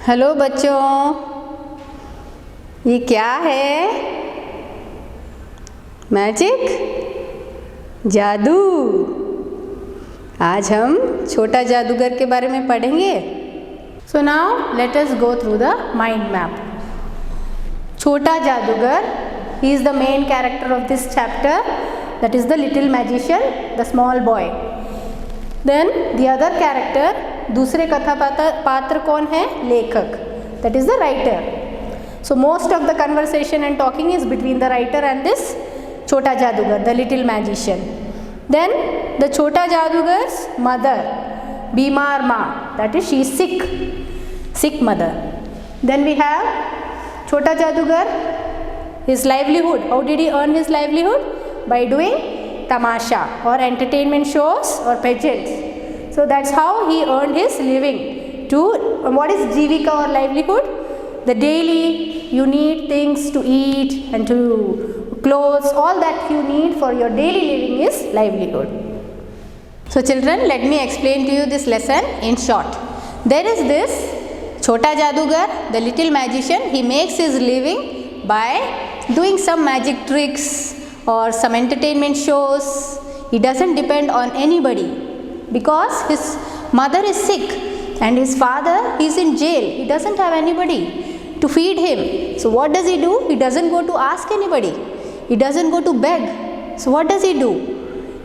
Hello बच्चों, ये क्या है? मैजिक, जादू। आज हम छोटा जादूगर के बारे में पढ़ेंगे। So now let us go through the mind map. छोटा जादूगर, he is the main character of this chapter, that is the little magician, the small boy. Then the other character, दूसरे कथा पात्र कौन है? लेखक, that is the writer. So most of the conversation and talking is between the writer and this छोटा जादूगर, the little magician. Then the छोटा जादूगर's mother, बीमार माँ, that is she is sick mother. Then we have छोटा जादूगर, his livelihood. How did he earn his livelihood? By doing tamasha or entertainment shows or pageants. So that's how he earned his living. What is jivika or livelihood? The daily you need things to eat and to clothes, all that you need for your daily living is livelihood. So children, let me explain to you this lesson in short. There is this Chota Jadugar, the little magician. He makes his living by doing some magic tricks or some entertainment shows. He doesn't depend on anybody because his mother is sick and his father is in jail. He doesn't have anybody to feed him. So what does he do? He doesn't go to ask anybody. He doesn't go to beg. So what does he do?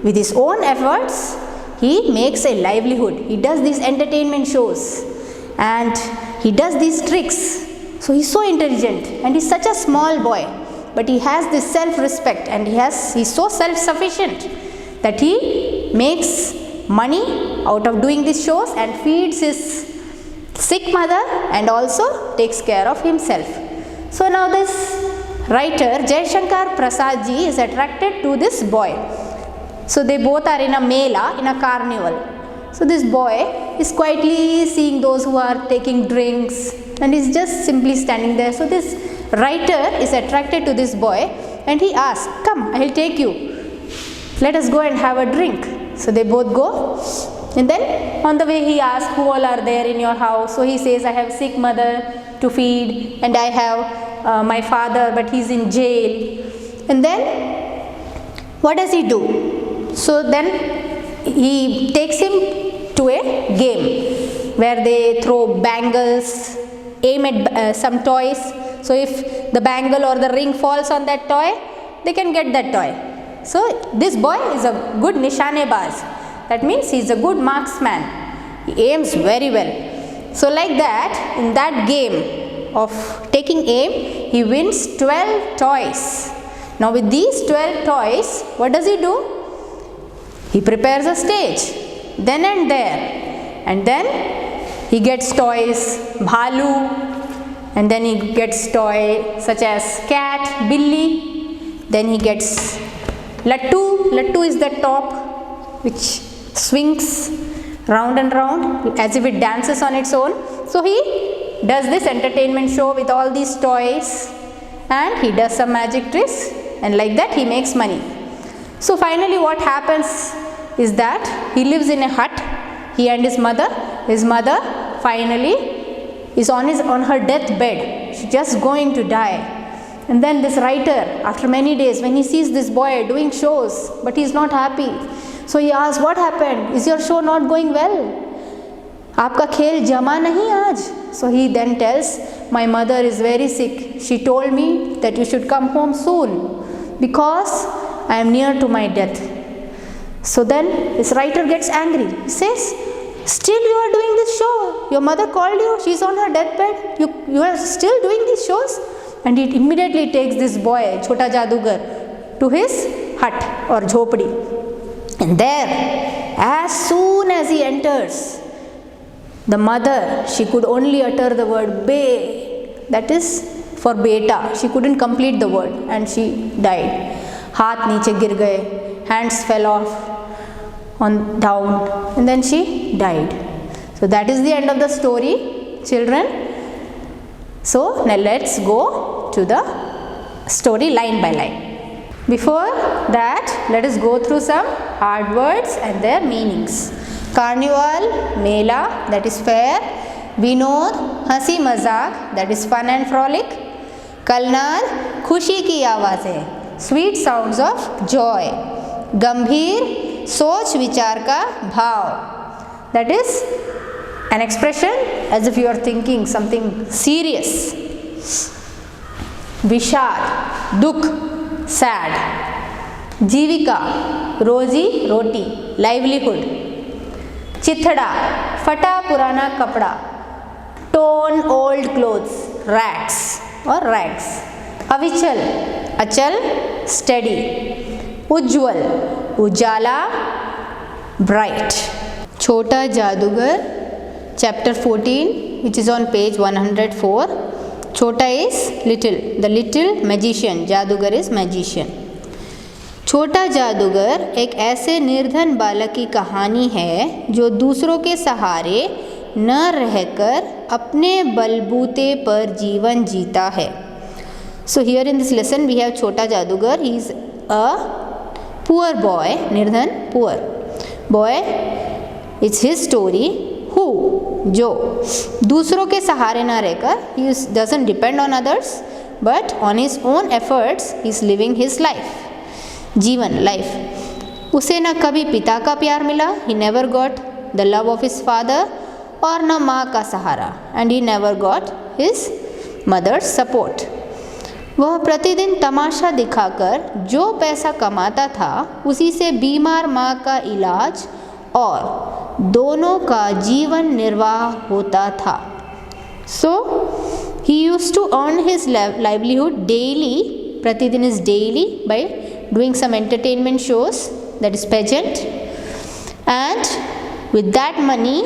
With his own efforts, he makes a livelihood. He does these entertainment shows and he does these tricks. So he's so intelligent and he's such a small boy, but he has this self-respect and he's so self-sufficient that he makes money out of doing these shows and feeds his sick mother and also takes care of himself. So now this writer Jaishankar Prasad ji is attracted to this boy. So they both are in a mela, in a carnival. So this boy is quietly seeing those who are taking drinks and is just simply standing there. So this writer is attracted to this boy and he asks, "Come, I will take you. Let us go and have a drink." So they both go, and then on the way he asks, "Who all are there in your house?" So he says, "I have sick mother to feed and I have my father, but he's in jail." And then what does he do? So then he takes him to a game where they throw bangles, aim at some toys. So if the bangle or the ring falls on that toy, they can get that toy. So this boy is a good nishanebaz. That means he is a good marksman. He aims very well. So like that, in that game of taking aim, he wins 12 toys. Now with these 12 toys, what does he do? He prepares a stage then and there, and then he gets toys, bhalu, and then he gets toy such as cat, billy, then he gets lattu. Lattu is the top which swings round and round as if it dances on its own. So he does this entertainment show with all these toys and he does some magic tricks, and like that he makes money. So finally what happens is that he lives in a hut, he and his mother. His mother finally is on her deathbed. She's just going to die. And then this writer, after many days, when he sees this boy doing shows, but he's not happy, so he asks, "What happened? Is your show not going well? आपका खेल जमा नहीं आज?" So he then tells, "My mother is very sick. She told me that you should come home soon because I am near to my death." So then this writer gets angry. He says, "Still you are doing this show? Your mother called you, she's on her deathbed, you are still doing these shows?" And he immediately takes this boy, Chota Jadugar, to his hut or jhopdi. And there, as soon as he enters, the mother, she could only utter the word be, that is for beta. She couldn't complete the word and she died. Haath niche gir gaye, hands fell off down, and then she died. So that is the end of the story, children. So now let's go to the story line by line. Before that, let us go through some hard words and their meanings. Carnival, mela, that is fair. विनोद हंसी मजाक, that is fun and frolic. कलनाद खुशी की आवाज़ें, sweet sounds of Joy. गंभीर सोच विचार का भाव, that is an expression as if you are thinking something serious. विषाद दुख, sad. जीविका रोजी रोटी, livelihood. चिथड़ा फटा पुराना कपड़ा, torn old clothes, rags or rags. अविचल अचल, steady. उज्ज्वल उजाला, bright. छोटा जादूगर, chapter 14, which is on page 104. छोटा is little, the little magician, जादूगर is magician. छोटा जादूगर एक ऐसे निर्धन बालक की कहानी है जो दूसरों के सहारे न रहकर अपने बलबूते पर जीवन जीता है. So here in this lesson we have छोटा जादूगर. He is a poor boy, निर्धन poor boy. It's his story. Who जो दूसरों के सहारे ना रहकर, he doesn't depend on others but on his own efforts he is living his life. जीवन life. उसे न कभी पिता का प्यार मिला, he never got the love of his father, और न माँ का सहारा, and he never got his mother's support. वह प्रतिदिन तमाशा दिखाकर जो पैसा कमाता था उसी से बीमार माँ का इलाज और दोनों का जीवन निर्वाह होता था. So he used to earn his livelihood daily, प्रतिदिन is daily, by doing some entertainment shows, that is pageant, and with that money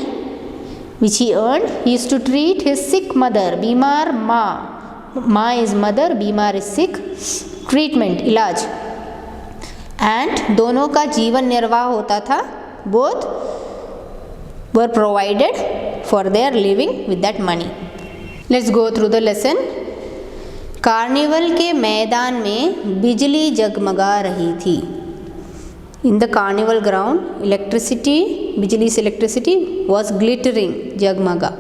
which he earned he used to treat his sick mother, बीमार माँ is mother, बीमार is sick, treatment इलाज, and दोनों का जीवन निर्वाह होता था. Both were provided for their living with that money. Let's go through the lesson. Carnival के मैदान में बिजली जगमगा रही थी. In the carnival ground, electricity, बिजली से electricity was glittering, जगमगा.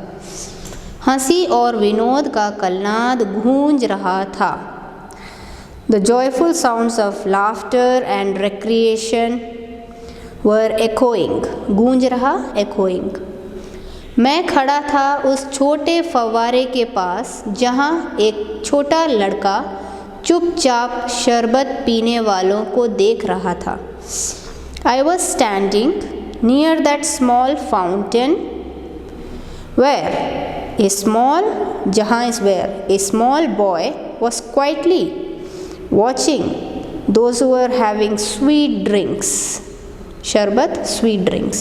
हंसी और विनोद का कलनाद गूंज रहा था. The joyful sounds of laughter and recreation were echoing. गूंज रहा, echoing. मैं खड़ा था उस छोटे फव्वारे के पास जहाँ एक छोटा लड़का चुपचाप शरबत पीने वालों को देख रहा था. I was standing near that small fountain where a small, जहाँ is where a small boy was quietly watching those who were having sweet drinks. शरबत स्वीट ड्रिंक्स.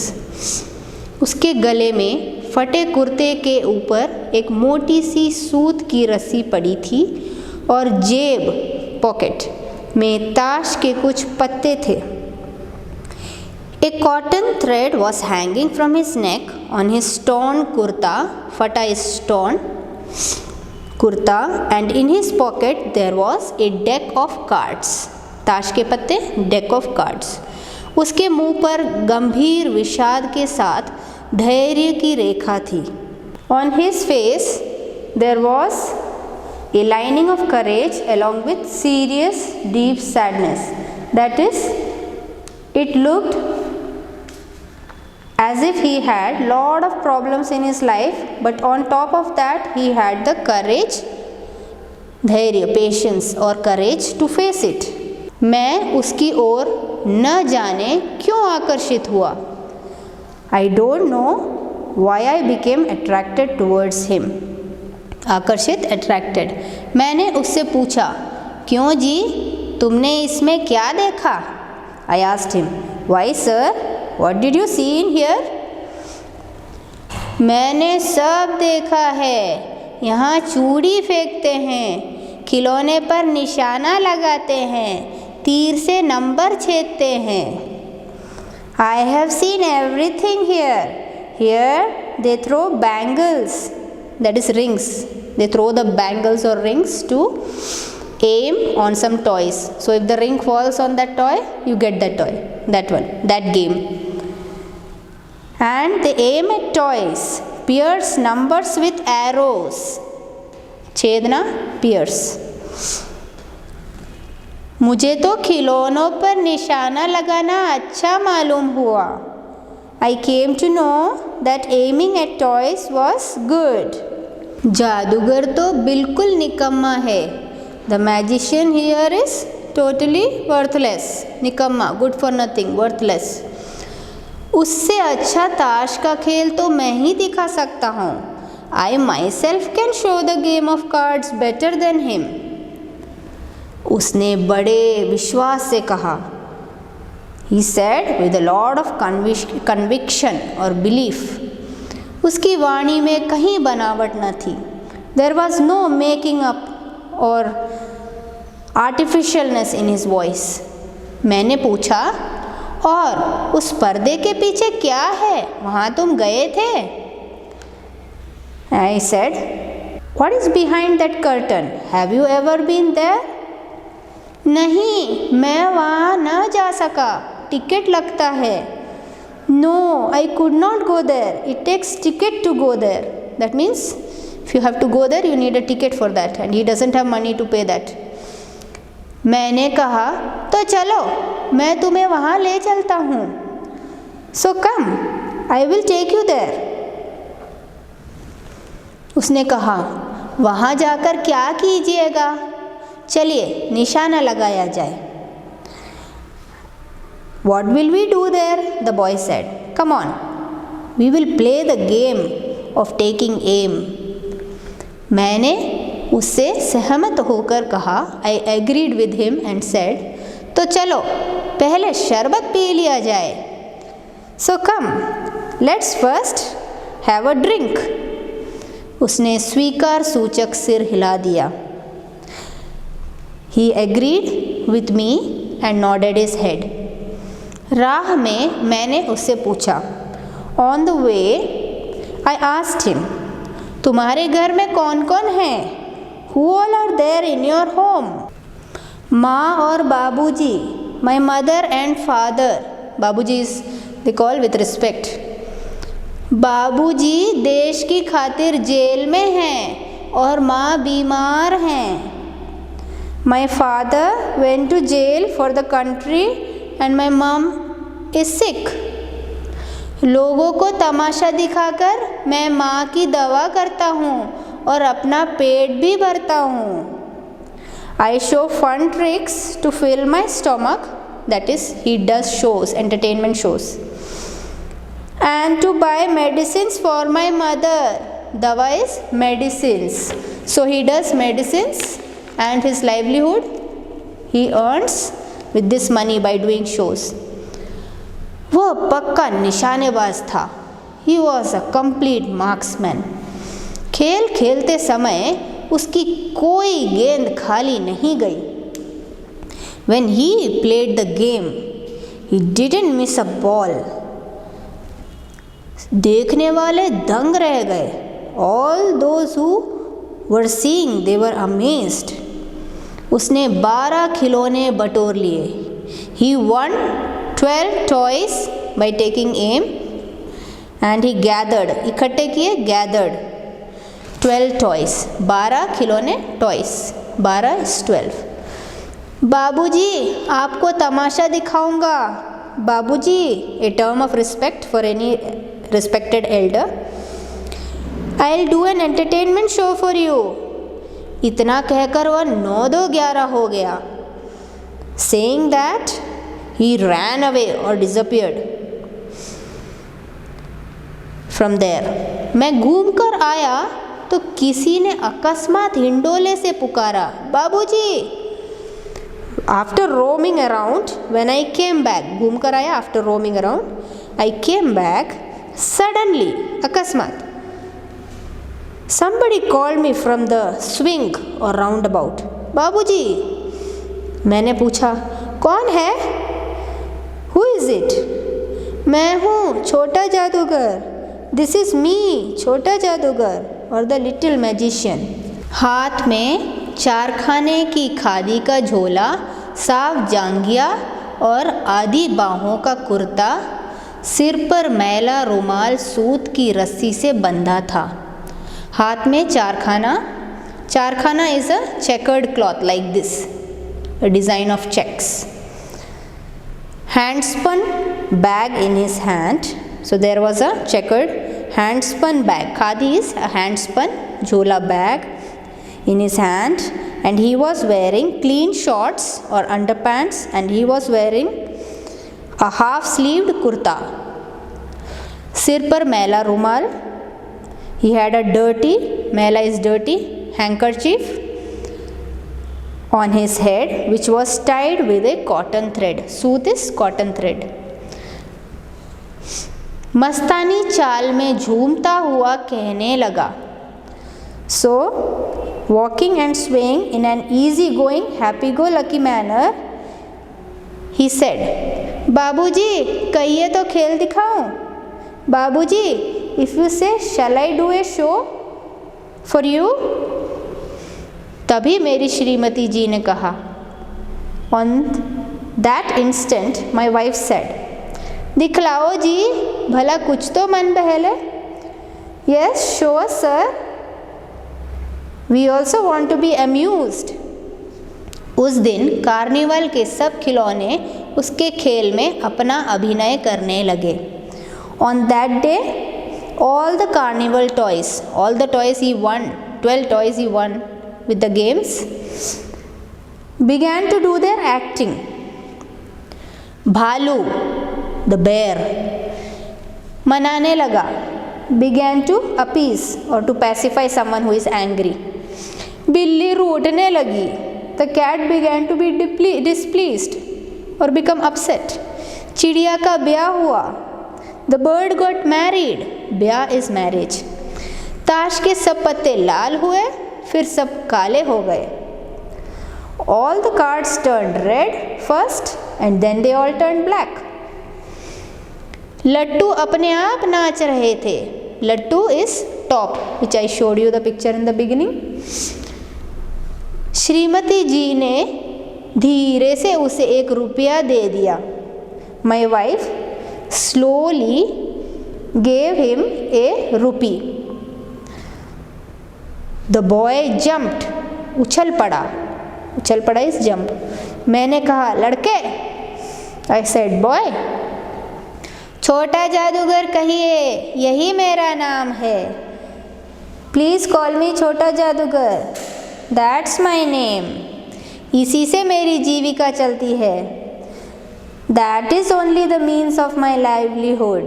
उसके गले में फटे कुर्ते के ऊपर एक मोटी सी सूत की रस्सी पड़ी थी और जेब पॉकेट में ताश के कुछ पत्ते थे. A cotton thread was hanging from his neck on his torn kurta, फटा is torn kurta, and in his pocket there was a deck of cards. ताश के पत्ते, deck of cards. उसके मुंह पर गंभीर विषाद के साथ धैर्य की रेखा थी. On his face there was a lining of courage along with serious deep sadness. That is, it looked as if he had lot of problems in his life, but on top of that he had the courage, धैर्य, patience और courage to face it. मैं उसकी ओर न जाने क्यों आकर्षित हुआ. I don't know why I became attracted towards him. आकर्षित, attracted. मैंने उससे पूछा, क्यों जी, तुमने इसमें क्या देखा? I asked him, why sir, what did you see in here? मैंने सब देखा है. यहाँ चूड़ी फेंकते हैं, खिलौने पर निशाना लगाते हैं, तीर से नंबर छेदते हैं. I have seen everything here. Here they throw bangles, that is rings. They throw the bangles or rings to aim on some toys. So if the ring falls on that toy, you get that toy, that one, that game. And they aim at toys, pierce numbers with arrows. छेदना, pierce. मुझे तो खिलौनों पर निशाना लगाना अच्छा मालूम हुआ. I came to know that aiming at toys was good. जादूगर तो बिल्कुल निकम्मा है. The magician here is totally worthless. निकम्मा, good for nothing, worthless. उससे अच्छा ताश का खेल तो मैं ही दिखा सकता हूँ. I myself can show the game of cards better than him. उसने बड़े विश्वास से कहा. He said with a lot of conviction or belief. उसकी वाणी में कहीं बनावट न थी. There was no making up or artificialness in his voice. मैंने पूछा, और उस पर्दे के पीछे क्या है? वहाँ तुम गए थे? I said, what is behind that curtain? Have you ever been there? नहीं, मैं वहाँ न जा सका. टिकट लगता है. No, I could not go there. It takes ticket to go there. That means if you have to go there, you need a ticket for that, and he doesn't have money to pay that. मैंने कहा, तो चलो, मैं तुम्हें वहाँ ले चलता हूँ. So come, I will take you there. उसने कहा, वहाँ जाकर क्या कीजिएगा? चलिए, निशाना लगाया जाए. What will we do there? The boy said. Come on, we will play the game of taking aim. मैंने उससे सहमत होकर कहा. I agreed with him and said, तो चलो, पहले शरबत पी लिया जाए. So come, let's first have a drink. उसने स्वीकार सूचक सिर हिला दिया. He agreed with me and nodded his head. राह में मैंने उससे पूछा. On the way, I asked him, तुम्हारे घर में कौन कौन है? Who all are there in your home? माँ और बाबूजी. My mother and father. बाबूजी is they call with respect. बाबूजी देश की खातिर जेल में हैं और माँ बीमार हैं. My father went to jail for the country and my mom is sick. लोगों को तमाशा दिखाकर मैं माँ की दवा करता हूँ और अपना पेट भी भरता हूँ. I show fun tricks to fill my stomach. That is, he does shows, entertainment shows. And to buy medicines for my mother. Dawa is medicines. So he does medicines and his livelihood he earns with this money by doing shows. वह पक्का निशानेबाज था. He was a complete marksman. खेल खेलते समय उसकी कोई गेंद खाली नहीं गई. When he played the game, he didn't miss a ball. देखने वाले दंग रह गए. All those who were seeing, they were amazed. उसने 12 खिलौने बटोर लिए. He won 12 toys by taking aim and he gathered, इकट्ठे किए, gathered 12 toys. 12 खिलौने toys. 12 is 12. बाबूजी, आपको तमाशा दिखाऊंगा. बाबूजी, a term of respect for any respected elder. I'll do an entertainment show for you. इतना कहकर वह 9-2-11 हो गया. Saying that, he ran away or disappeared from there. मैं घूमकर आया तो किसी ने अकस्मात हिंडोले से पुकारा, बाबूजी. After roaming around, when I came back, घूमकर आया, after roaming around, I came back, suddenly, अकस्मात, somebody called me from the swing or roundabout. बाबूजी. मैंने पूछा, कौन है? Who is it? मैं हूँ छोटा जादूगर. This is me, छोटा जादूगर और the little magician. हाथ में चारखाने की खादी का झोला, साफ जांघिया और आधी बाहों का कुर्ता, सिर पर मैला रुमाल सूत की रस्सी से बंधा था। हाथ में चारखाना, चारखाना is a checkered cloth like this, a design of checks. Handspun bag in his hand. So there was a checkered handspun bag. Khadi is a handspun jhola bag in his hand, and he was wearing clean shorts or underpants, and he was wearing a half-sleeved kurta. Sir par maila rumal. He had a dirty, maila is dirty, handkerchief on his head, which was tied with a cotton thread. सूत is cotton thread. मस्तानी चाल में झूमता हुआ कहने लगा. So, walking and swaying in an easy-going, happy-go-lucky manner, he said, बाबूजी, कहिए तो खेल दिखाऊं. बाबूजी, if you say, shall I do a show for you? तभी मेरी श्रीमती जी ने कहा. On that instant my wife said, दिखलाओ जी, भला कुछ तो मन बहले. Yes, show us sir. We also want to be amused. उस दिन कार्निवल के सब खिलौने उसके खेल में अपना अभिनय करने लगे. On that day, all the carnival toys, all the toys he won, 12 toys he won with the games, began to do their acting. भालू, the bear, मनाने लगा, began to appease or to pacify someone who is angry. बिल्ली रूठने लगी, the cat began to be displeased or become upset. चिड़िया का ब्याह हुआ, the bird got married. ब्याह is marriage. ताश के सब पत्ते लाल हुए, फिर सब काले हो गए. All the cards turned red first and then they all turned black. लट्टू अपने आप नाच रहे थे. लट्टू is top, which I showed you the picture in the beginning. Shrimati जी ने धीरे से उसे ₹1 दे दिया. My wife slowly gave him ₹1. The boy jumped. उछल पड़ा. उछल पड़ा is jump. मैंने कहा, लड़के. I said, boy. छोटा जादूगर कहिए, यही मेरा नाम है. Please call me छोटा जादूगर. That's my name. इसी से मेरी जीविका चलती है. That is only the means of my livelihood.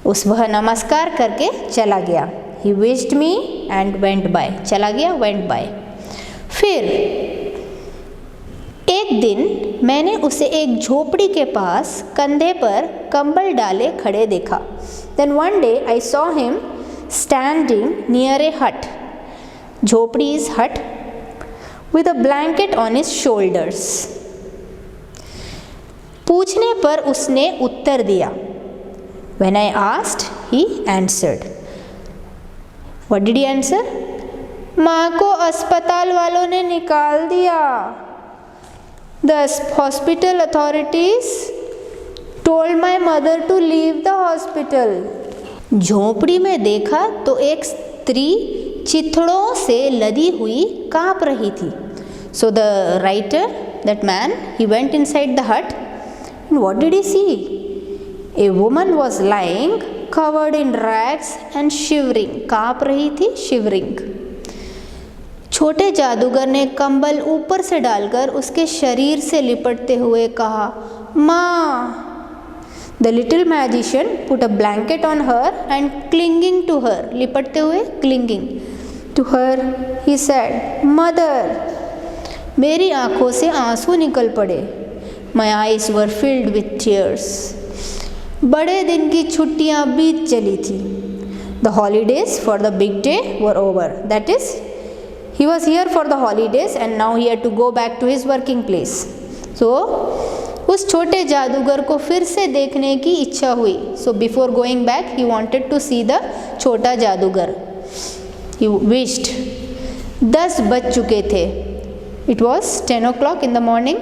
वह नमस्कार करके चला गया. He wished me and went by. चला गया, went by. फिर एक दिन मैंने उसे एक झोपड़ी के पास कंधे पर कंबल डाले खड़े देखा. Then one day I saw him standing near a hut. झोपड़ी is hut, with a blanket on his shoulders. पूछने पर उसने उत्तर दिया. When I asked, he answered. What did he answer? माँ को अस्पताल वालों ने निकाल दिया. The hospital authorities told my mother to leave the hospital. झोपड़ी में देखा तो एक स्त्री चिथड़ों से लदी हुई कांप रही थी. So the writer, that man, he went inside the hut. And what did he see? A woman was lying covered in rags and shivering. कांप रही थी, shivering. छोटे जादूगर ने कंबल ऊपर से डालकर उसके शरीर से लिपटते हुए कहा, माँ. The little magician put a blanket on her and clinging to her, लिपटते हुए clinging to her, he said, mother. मेरी आंखों से आंसू निकल पड़े. My eyes were filled with tears. बड़े दिन की छुट्टियां बीत चली थी. The holidays for the big day were over. That is, he was here for the holidays and now he had to go back to his working place. So, उस छोटे जादूगर को फिर से देखने की इच्छा हुई. So before going back, he wanted to see the छोटा जादूगर. He wished. 10 बज चुके थे. It was 10 o'clock in the morning.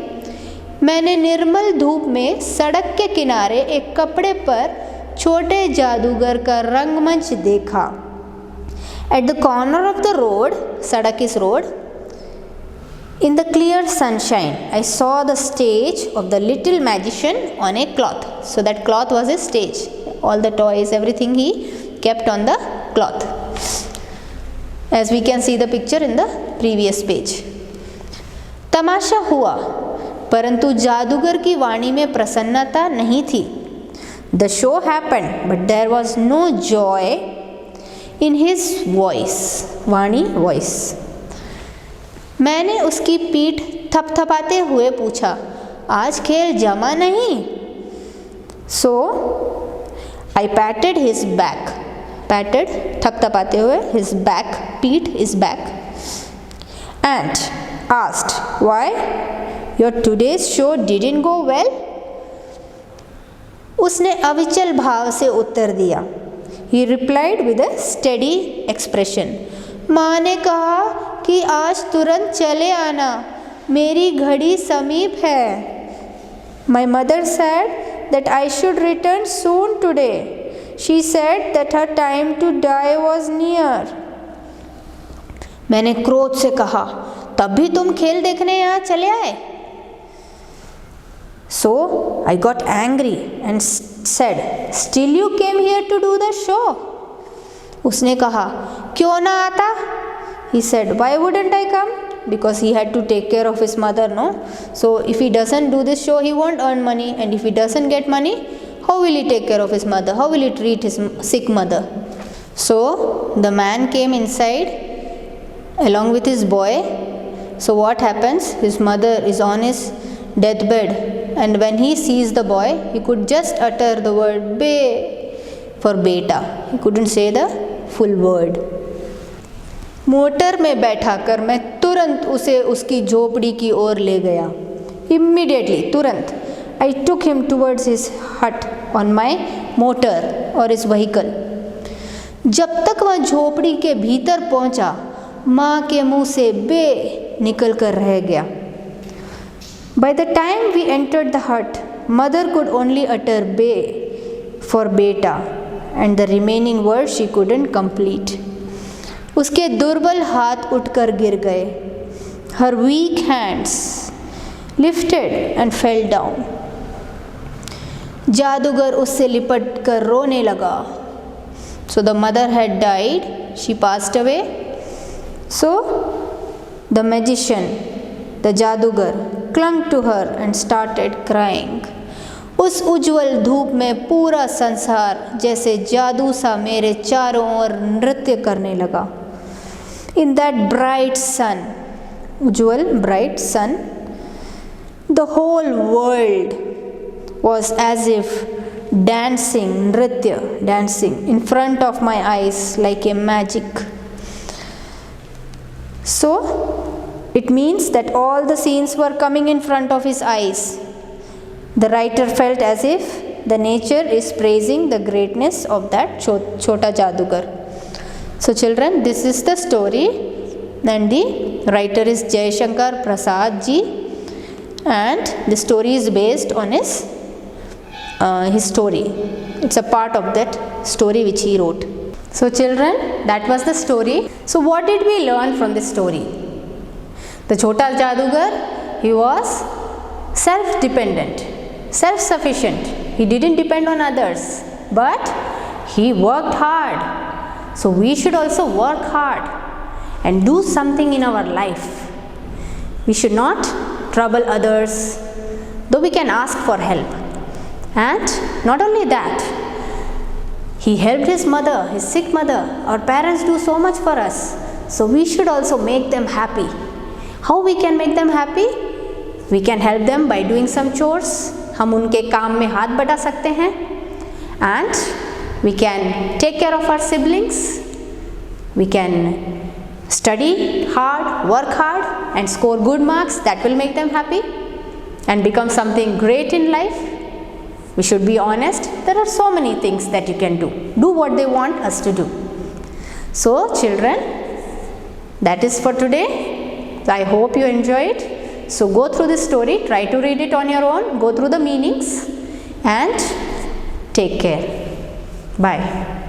मैंने निर्मल धूप में सड़क के किनारे एक कपड़े पर छोटे जादूगर का रंगमंच देखा. At the corner of the road, सड़क is road, in the clear sunshine, I saw the stage of the little magician on a cloth. So that cloth was his stage. All the toys, everything he kept on the cloth. As we can see the picture in the previous page. तमाशा हुआ, परंतु जादूगर की वाणी में प्रसन्नता नहीं थी. The show happened, but there was no joy in his voice. Vani voice. मैंने उसकी पीठ थपथपाते हुए पूछा, आज खेल जमा नहीं? So I patted his back. Patted थपथपाते हुए his back, पीठ his back, and asked, why? Your today's show didn't go well? उसने अविचल भाव से उत्तर दिया. He replied with a steady expression. माँ ने कहा कि आज तुरंत चले आना, मेरी घड़ी समीप है. My mother said that I should return soon today. She said that her time to die was near. मैंने क्रोध से कहा, तब भी तुम खेल देखने यहाँ चले आए? So I got angry and said, still you came here to do the show? उसने कहा, क्यों ना आता? He said, why wouldn't I come? Because he had to take care of his mother, no? So if he doesn't do this show, he won't earn money, and if he doesn't get money, how will he take care of his mother? How will he treat his sick mother? So the man came inside along with his boy. So what happens? His mother is on his deathbed, and when he sees the boy, he could just utter the word be for beta. He couldn't say the full word. Motor में बैठाकर मैं तुरंत उसे उसकी झोपड़ी की ओर ले गया. Immediately, तुरंत. I took him towards his hut on my motor or his vehicle. जब तक वह झोपड़ी के भीतर पहुंचा, माँ के मुंह से बे निकल कर रह गया. By the time we entered the hut, mother could only utter be for beta, and the remaining words she couldn't complete. उसके दुर्बल हाथ उठकर गिर गए. Her weak hands lifted and fell down. जादूगर उससे लिपट कर रोने लगा. So the mother had died, she passed away. So the magician, the जादूगर, clung to her and started crying. उस उज्जवल धूप में पूरा संसार जैसे जादू सा मेरे चारों ओर नृत्य करने लगा. In that bright sun, Ujjwal bright sun, the whole world was as if dancing, nritya, dancing in front of my eyes like a magic. So it means that all the scenes were coming in front of his eyes. The writer felt as if the nature is praising the greatness of that Chota Jadugar. So children, this is the story, and the writer is Jai Shankar Prasad ji, and the story is based on his story. It's a part of that story which he wrote. So children, that was the story. So what did we learn from this story? The Chota Jadugar, he was self-dependent, self-sufficient. He didn't depend on others, but he worked hard. So we should also work hard and do something in our life. We should not trouble others, though we can ask for help. And not only that, he helped his mother, his sick mother. Our parents do so much for us. So we should also make them happy. How we can make them happy? We can help them by doing some chores. हम उनके काम में हाथ बटा सकते हैं. And we can take care of our siblings. We can study hard, work hard, and score good marks. That will make them happy and become something great in life. We should be honest. There are so many things that you can do. Do what they want us to do. So children, that is for today. I hope you enjoyed. So go through this story, try to read it on your own, go through the meanings and take care. Bye.